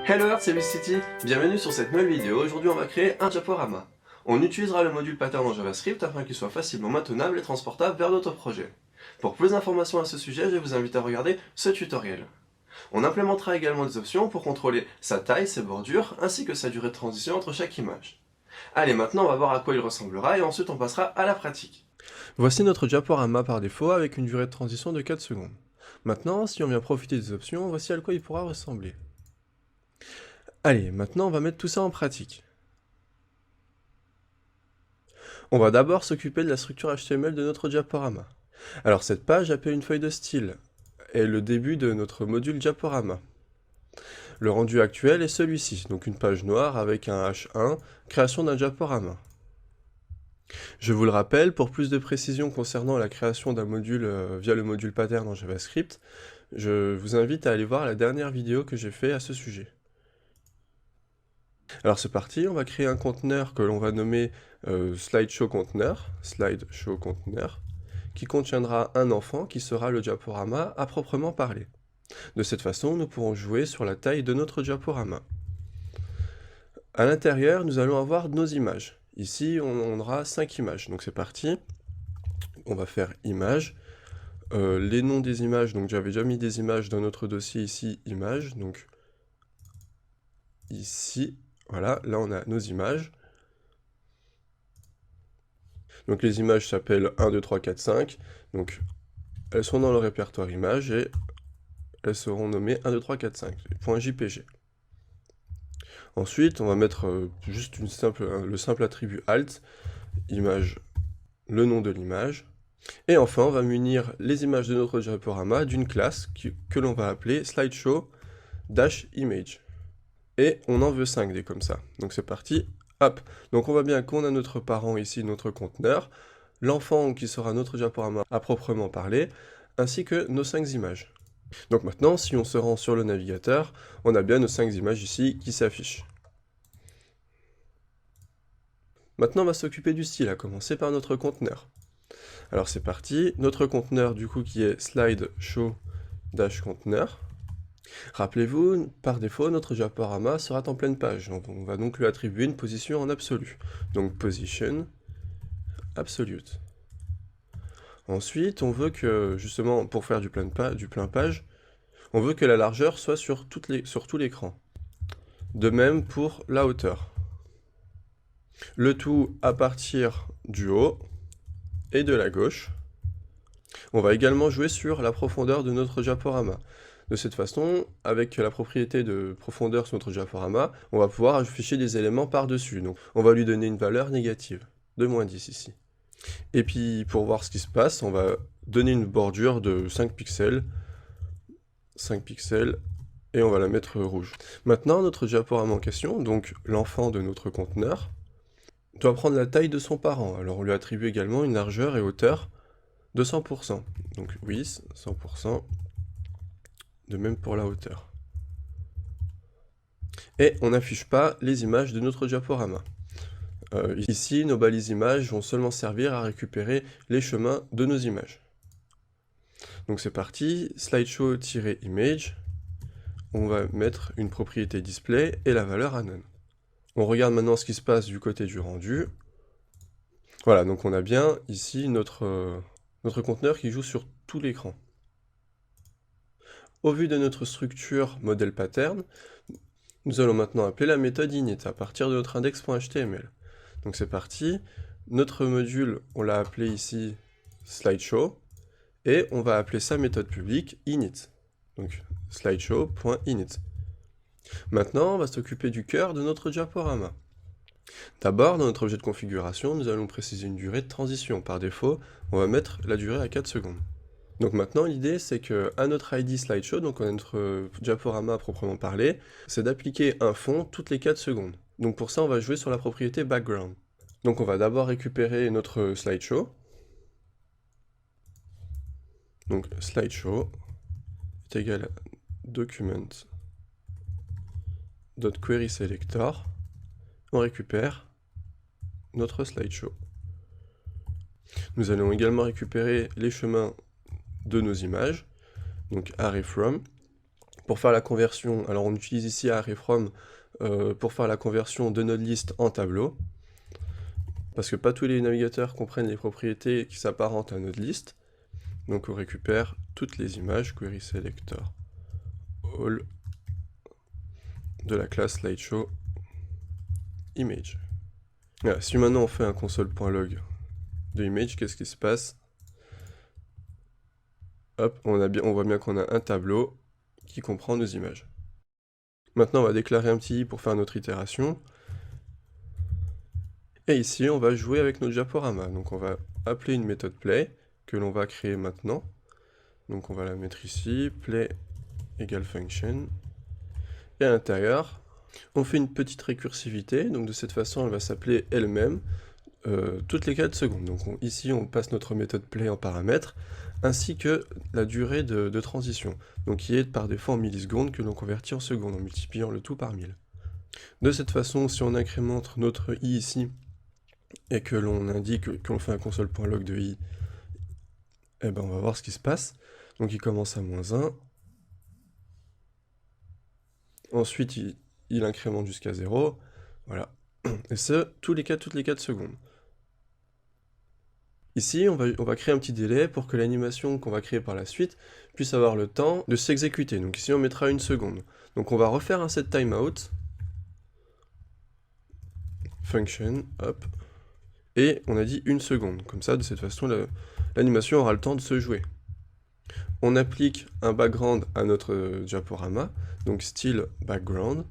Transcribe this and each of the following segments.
Hello Earth, c'est City. Bienvenue sur cette nouvelle vidéo. Aujourd'hui on va créer un diaporama. On utilisera le module pattern en JavaScript afin qu'il soit facilement maintenable et transportable vers d'autres projets. Pour plus d'informations à ce sujet, je vous invite à regarder ce tutoriel. On implémentera également des options pour contrôler sa taille, ses bordures, ainsi que sa durée de transition entre chaque image. Allez, maintenant on va voir à quoi il ressemblera et ensuite on passera à la pratique. Voici notre diaporama par défaut avec une durée de transition de 4 secondes. Maintenant, si on vient profiter des options, voici à quoi il pourra ressembler. Allez, maintenant on va mettre tout ça en pratique. On va d'abord s'occuper de la structure HTML de notre diaporama. Alors cette page appelle une feuille de style, est le début de notre module diaporama. Le rendu actuel est celui-ci, donc une page noire avec un H1, création d'un diaporama. Je vous le rappelle, pour plus de précision concernant la création d'un module via le module pattern en JavaScript, je vous invite à aller voir la dernière vidéo que j'ai fait à ce sujet. Alors c'est parti, on va créer un conteneur que l'on va nommer slideshow conteneur, qui contiendra un enfant qui sera le diaporama à proprement parler. De cette façon, nous pourrons jouer sur la taille de notre diaporama. À l'intérieur, nous allons avoir nos images. Ici, on aura 5 images, donc c'est parti. On va faire images. Les noms des images, donc j'avais déjà mis des images dans notre dossier ici, images, donc ici, voilà, là on a nos images. Donc les images s'appellent 1, 2, 3, 4, 5, donc elles sont dans le répertoire images et elles seront nommées 1, 2, 3, 4, 5, .jpg. Ensuite, on va mettre juste le simple attribut alt, image, le nom de l'image. Et enfin, on va munir les images de notre diaporama d'une classe que l'on va appeler slideshow-image. Et on en veut 5 des comme ça. Donc c'est parti, hop. Donc on voit bien qu'on a notre parent ici, notre conteneur, l'enfant qui sera notre diaporama à proprement parler, ainsi que nos 5 images. Donc maintenant, si on se rend sur le navigateur, on a bien nos 5 images ici qui s'affichent. Maintenant, on va s'occuper du style, à commencer par notre conteneur. Alors c'est parti, notre conteneur du coup qui est slideshow-conteneur. Rappelez-vous, par défaut, notre diaporama sera en pleine page. On va donc lui attribuer une position en absolu. Donc position absolute. Ensuite, on veut que, justement, pour faire du plein page, on veut que la largeur soit sur tout l'écran. De même pour la hauteur. Le tout à partir du haut et de la gauche. On va également jouer sur la profondeur de notre diaporama. De cette façon, avec la propriété de profondeur sur notre diaporama, on va pouvoir afficher des éléments par-dessus. Donc on va lui donner une valeur négative, de -10 ici. Et puis pour voir ce qui se passe, on va donner une bordure de 5 pixels, et on va la mettre rouge. Maintenant, notre diaporama en question, donc l'enfant de notre conteneur, doit prendre la taille de son parent. Alors on lui attribue également une largeur et hauteur de 100%. Donc width, 100%. De même pour la hauteur. Et on n'affiche pas les images de notre diaporama. Ici, nos balises images vont seulement servir à récupérer les chemins de nos images. Donc c'est parti, slideshow-image, on va mettre une propriété display et la valeur à none. On regarde maintenant ce qui se passe du côté du rendu. Voilà, donc on a bien ici notre conteneur qui joue sur tout l'écran. Au vu de notre structure modèle pattern, nous allons maintenant appeler la méthode init à partir de notre index.html. Donc c'est parti, notre module, on l'a appelé ici slideshow, et on va appeler sa méthode publique init. Donc slideshow.init. Maintenant, on va s'occuper du cœur de notre diaporama. D'abord, dans notre objet de configuration, nous allons préciser une durée de transition. Par défaut, on va mettre la durée à 4 secondes. Donc maintenant, l'idée, c'est qu'à notre ID slideshow, donc à notre diaporama à proprement parler, c'est d'appliquer un fond toutes les 4 secondes. Donc pour ça, on va jouer sur la propriété background. Donc on va d'abord récupérer notre slideshow. Donc slideshow est égal à document.querySelector. On récupère notre slideshow. Nous allons également récupérer les chemins de nos images, donc array from, Pour faire la conversion, alors on utilise ici array_from pour faire la conversion de notre liste en tableau, parce que pas tous les navigateurs comprennent les propriétés qui s'apparentent à notre liste. Donc on récupère toutes les images, query selector all de la classe slideshow image. Voilà, si maintenant on fait un console.log de image, qu'est-ce qui se passe? Hop, on voit bien qu'on a un tableau qui comprend nos images. Maintenant, on va déclarer un petit i pour faire notre itération. Et ici, on va jouer avec notre diaporama. Donc on va appeler une méthode play que l'on va créer maintenant. Donc on va la mettre ici, play égale function. Et à l'intérieur, on fait une petite récursivité. Donc de cette façon, elle va s'appeler elle-même toutes les 4 secondes. Donc ici, on passe notre méthode play en paramètre, ainsi que la durée de transition, donc qui est par défaut en millisecondes, que l'on convertit en secondes, en multipliant le tout par 1000. De cette façon, si on incrémente notre i ici, et que l'on indique qu'on fait un console.log de i, eh ben on va voir ce qui se passe. Donc il commence à -1, ensuite il incrémente jusqu'à 0, voilà, et ce, toutes les 4 secondes. Ici, on va créer un petit délai pour que l'animation qu'on va créer par la suite puisse avoir le temps de s'exécuter. Donc ici, on mettra 1 seconde. Donc on va refaire un set timeout, function, hop, et on a dit 1 seconde. Comme ça, de cette façon, l'animation aura le temps de se jouer. On applique un background à notre diaporama, donc style background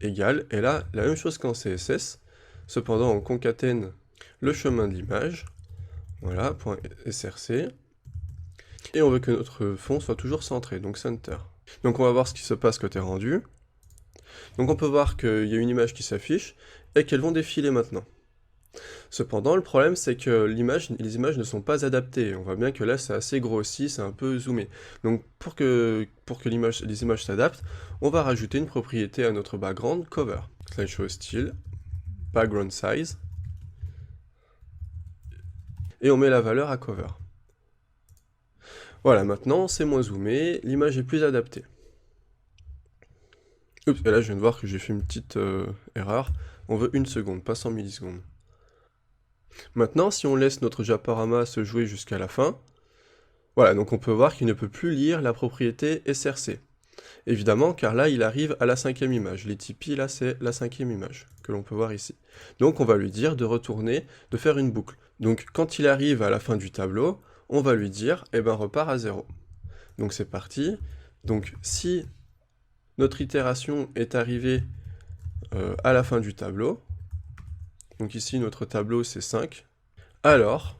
égale, et là, la même chose qu'en CSS, cependant on concatène le chemin de l'image, voilà, .src, et on veut que notre fond soit toujours centré, donc center. Donc on va voir ce qui se passe côté rendu. Donc on peut voir qu'il y a une image qui s'affiche, et qu'elles vont défiler maintenant. Cependant, le problème c'est que les images ne sont pas adaptées. On voit bien que là c'est assez grossi, c'est un peu zoomé. Donc pour que les images s'adaptent, on va rajouter une propriété à notre background cover. Slideshow style, background size, et on met la valeur à cover. Voilà, maintenant c'est moins zoomé, l'image est plus adaptée. Oups, et là je viens de voir que j'ai fait une petite erreur. On veut 1 seconde, pas 100 millisecondes. Maintenant, si on laisse notre diaporama se jouer jusqu'à la fin, voilà, donc on peut voir qu'il ne peut plus lire la propriété src. Évidemment, car là, il arrive à la 5e image. Les Tipeee, là, c'est la 5e image, que l'on peut voir ici. Donc, on va lui dire de retourner, de faire une boucle. Donc, quand il arrive à la fin du tableau, on va lui dire, eh ben, repart à 0. Donc, c'est parti. Donc, si notre itération est arrivée à la fin du tableau, donc ici, notre tableau, c'est 5, alors,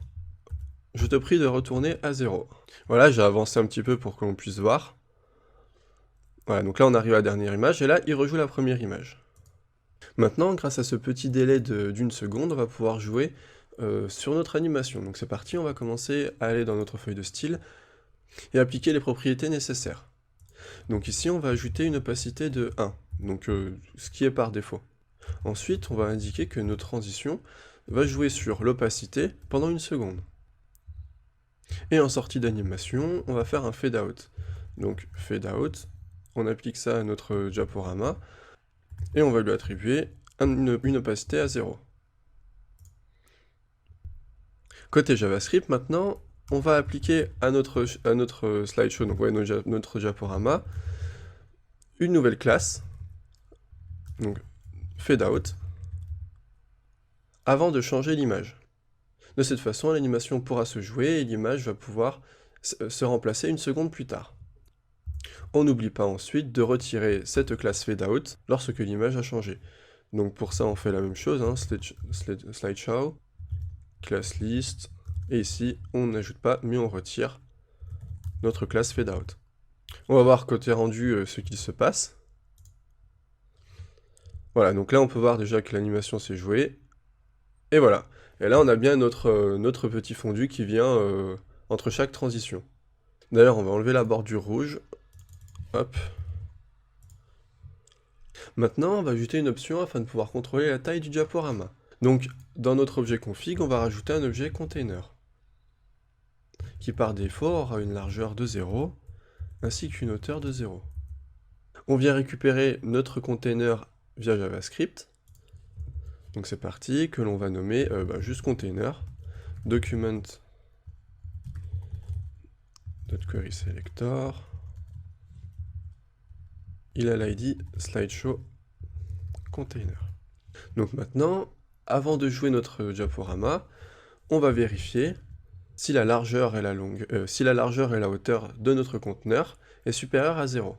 je te prie de retourner à 0. Voilà, j'ai avancé un petit peu pour que l'on puisse voir. Voilà, donc là on arrive à la dernière image, et là il rejoue la première image. Maintenant, grâce à ce petit délai d'1 seconde, on va pouvoir jouer sur notre animation. Donc c'est parti, on va commencer à aller dans notre feuille de style, et appliquer les propriétés nécessaires. Donc ici on va ajouter une opacité de 1, donc ce qui est par défaut. Ensuite, on va indiquer que notre transition va jouer sur l'opacité pendant 1 seconde. Et en sortie d'animation, on va faire un fade out. Donc fade out, on applique ça à notre diaporama, et on va lui attribuer une opacité à 0. Côté JavaScript, maintenant, on va appliquer à notre slideshow, donc ouais, notre diaporama, une nouvelle classe, donc fade out, avant de changer l'image. De cette façon, l'animation pourra se jouer et l'image va pouvoir se remplacer 1 seconde plus tard. On n'oublie pas ensuite de retirer cette classe fadeout lorsque l'image a changé. Donc pour ça, on fait la même chose, hein, slideshow, class list, et ici, on n'ajoute pas, mais on retire notre classe fadeout. On va voir côté rendu ce qu'il se passe. Voilà, donc là, on peut voir déjà que l'animation s'est jouée. Et voilà. Et là, on a bien notre petit fondu qui vient entre chaque transition. D'ailleurs, on va enlever la bordure rouge. Hop. Maintenant, on va ajouter une option afin de pouvoir contrôler la taille du diaporama. Donc, dans notre objet config, on va rajouter un objet container, qui par défaut aura une largeur de 0, ainsi qu'une hauteur de 0. On vient récupérer notre container via JavaScript. Donc c'est parti, que l'on va nommer juste container, document.querySelector. Il a l'ID slideshow container. Donc maintenant, avant de jouer notre diaporama, on va vérifier si la largeur et la hauteur de notre conteneur est supérieure à 0.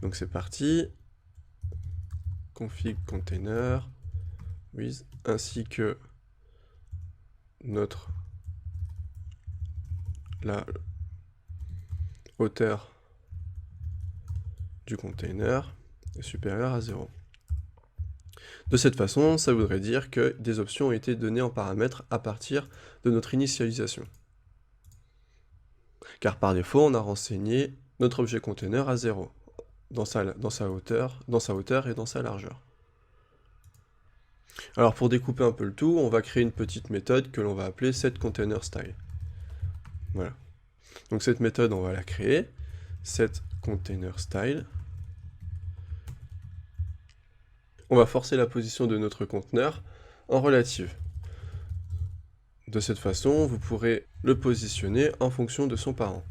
Donc c'est parti, config container with, ainsi que la hauteur du container est supérieure à 0. De cette façon, ça voudrait dire que des options ont été données en paramètres à partir de notre initialisation. Car par défaut, on a renseigné notre objet container à 0, dans sa hauteur et dans sa largeur. Alors pour découper un peu le tout, on va créer une petite méthode que l'on va appeler setContainerStyle. Voilà. Donc cette méthode, on va la créer, setContainerStyle. On va forcer la position de notre conteneur en relative. De cette façon, vous pourrez le positionner en fonction de son parent.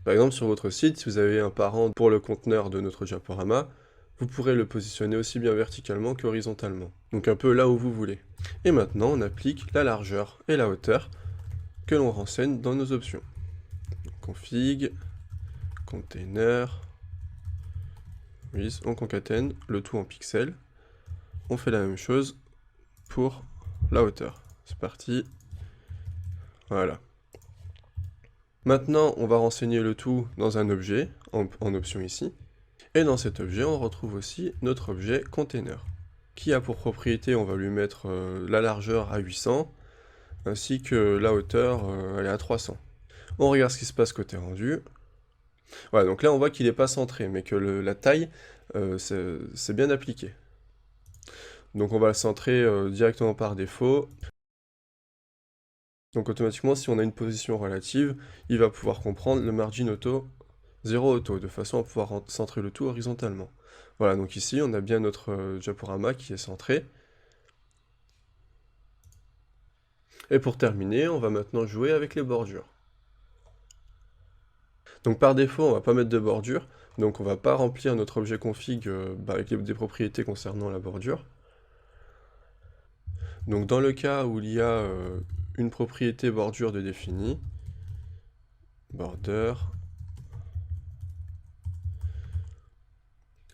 Par exemple, sur votre site, si vous avez un parent pour le conteneur de notre diaporama, vous pourrez le positionner aussi bien verticalement qu'horizontalement. Donc un peu là où vous voulez. Et maintenant, on applique la largeur et la hauteur que l'on renseigne dans nos options. Config, container, on concatène le tout en pixels. On fait la même chose pour la hauteur. C'est parti. Voilà. Maintenant, on va renseigner le tout dans un objet, en option ici. Et dans cet objet, on retrouve aussi notre objet container, qui a pour propriété, on va lui mettre la largeur à 800, ainsi que la hauteur, elle est à 300. On regarde ce qui se passe côté rendu. Voilà, donc là on voit qu'il n'est pas centré, mais que la taille, c'est bien appliqué. Donc on va le centrer directement par défaut. Donc automatiquement, si on a une position relative, il va pouvoir comprendre le margin auto, 0 auto, de façon à pouvoir centrer le tout horizontalement. Voilà, donc ici on a bien notre diaporama qui est centré. Et pour terminer, on va maintenant jouer avec les bordures. Donc par défaut, on ne va pas mettre de bordure, donc on ne va pas remplir notre objet config avec des propriétés concernant la bordure. Donc dans le cas où il y a une propriété bordure de définie, border,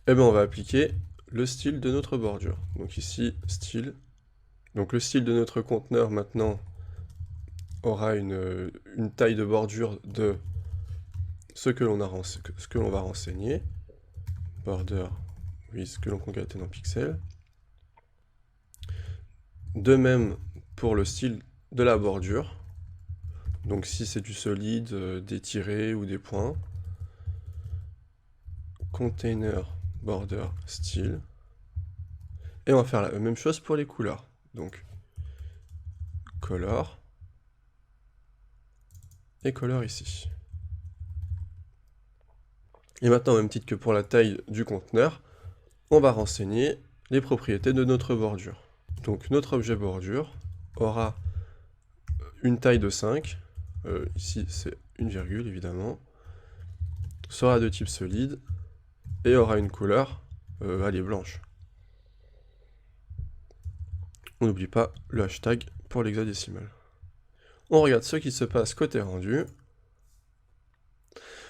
et bien on va appliquer le style de notre bordure. Donc ici, style. Donc le style de notre conteneur maintenant aura une taille de bordure de ce que l'on va renseigner. Border, oui, ce que l'on concatène en pixels. De même pour le style de la bordure. Donc si c'est du solide, des tirets ou des points. Container border style. Et on va faire la même chose pour les couleurs. Donc color et color ici. Et maintenant, au même titre que pour la taille du conteneur, on va renseigner les propriétés de notre bordure. Donc notre objet bordure aura une taille de 5, ici c'est une virgule évidemment, sera de type solide et aura une couleur, elle est blanche. On n'oublie pas le hashtag pour l'hexadécimal. On regarde ce qui se passe côté rendu.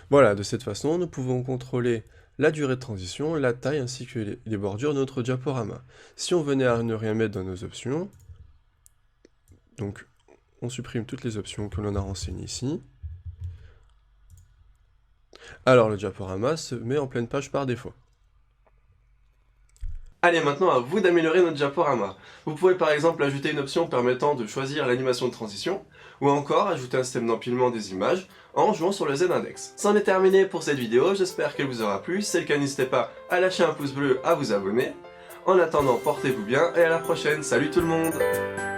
Voilà, de cette façon, nous pouvons contrôler la durée de transition, la taille ainsi que les bordures de notre diaporama. Si on venait à ne rien mettre dans nos options, donc on supprime toutes les options que l'on a renseignées ici, alors le diaporama se met en pleine page par défaut. Allez, maintenant à vous d'améliorer notre diaporama. Vous pouvez par exemple ajouter une option permettant de choisir l'animation de transition, ou encore ajouter un système d'empilement des images en jouant sur le Z-index. C'en est terminé pour cette vidéo, j'espère qu'elle vous aura plu. Si c'est le cas, n'hésitez pas à lâcher un pouce bleu, à vous abonner. En attendant, portez-vous bien et à la prochaine. Salut tout le monde!